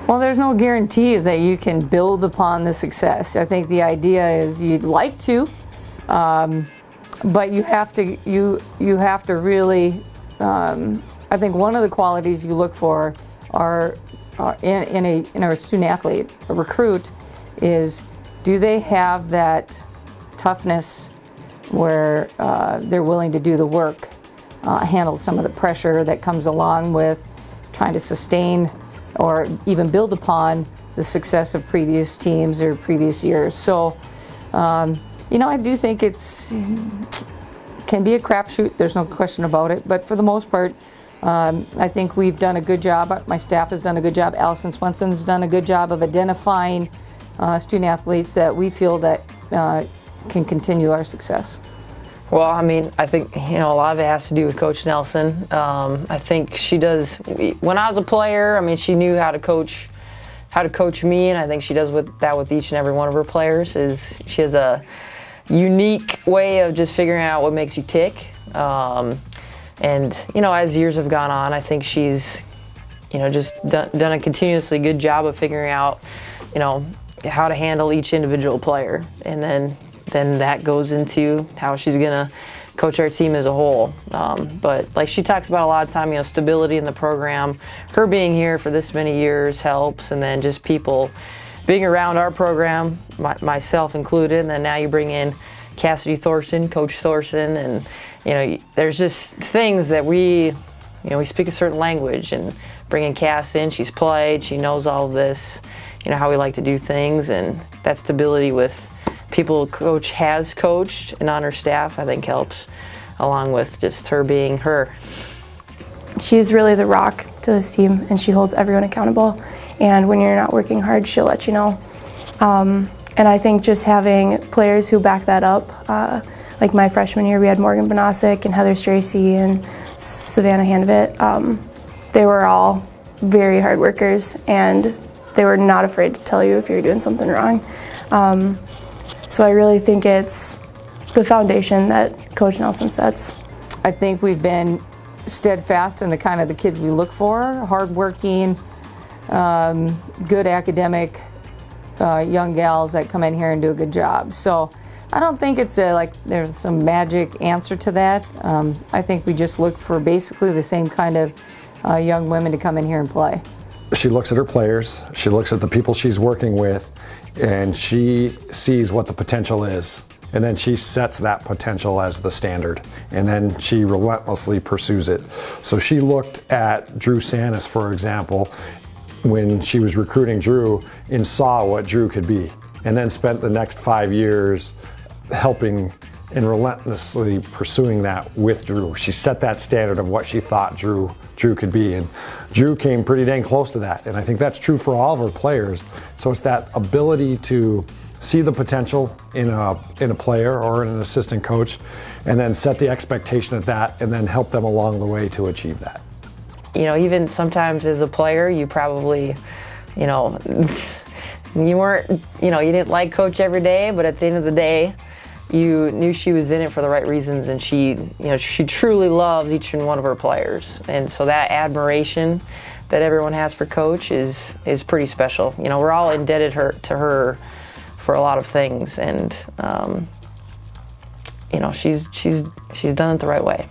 Well, there's no guarantees that you can build upon the success. I think the idea is you'd like to, but you have to really. I think one of the qualities you look for are in a student athlete, a recruit, is do they have that toughness where they're willing to do the work, handle some of the pressure that comes along with trying to sustain or even build upon the success of previous teams or previous years. So, you know, I do think can be a crapshoot. There's no question about it. But for the most part, I think we've done a good job. My staff has done a good job. Allison Swenson's done a good job of identifying student athletes that we feel that can continue our success. Well, I mean, I think, you know, a lot of it has to do with Coach Nelson. I think she does. When I was a player, I mean, she knew how to coach me, and I think she does that with each and every one of her players. She has a unique way of just figuring out what makes you tick. And you know, as years have gone on, I think she's, you know, just done a continuously good job of figuring out, you know, how to handle each individual player, and then that goes into how she's gonna coach our team as a whole. But like she talks about a lot of time, you know, stability in the program. Her being here for this many years helps, and then just people being around our program, myself included. And then now you bring in Cassidy Thorson, Coach Thorson, and you know, there's just things that we speak a certain language, and bringing Cass in, she's played, she knows all of this, you know, how we like to do things, and that stability with people Coach has coached and on her staff, I think helps, along with just her being her. She's really the rock to this team, and she holds everyone accountable, and when you're not working hard, she'll let you know. And I think just having players who back that up, like my freshman year, we had Morgan Bonasic and Heather Stracy and Savannah Handevitt. They were all very hard workers, and they were not afraid to tell you if you're doing something wrong. So I really think it's the foundation that Coach Nelson sets. I think we've been steadfast in the kind of the kids we look for, hardworking, good academic young gals that come in here and do a good job. So I don't think it's like there's some magic answer to that. I think we just look for basically the same kind of young women to come in here and play. She looks at her players, she looks at the people she's working with, and she sees what the potential is. And then she sets that potential as the standard, and then she relentlessly pursues it. So she looked at Drew Sanis, for example, when she was recruiting Drew, and saw what Drew could be, and then spent the next 5 years helping and relentlessly pursuing that with Drew. She set that standard of what she thought Drew could be, and Drew came pretty dang close to that. And I think that's true for all of her players. So it's that ability to see the potential in a player or in an assistant coach, and then set the expectation at that, and then help them along the way to achieve that. You know, even sometimes as a player, you probably, you know, you weren't, you know, you didn't like Coach every day, but at the end of the day, you knew she was in it for the right reasons, and she, you know, she truly loves each and one of her players. And so that admiration that everyone has for Coach is pretty special. You know, we're all indebted to her for a lot of things, and you know, she's done it the right way.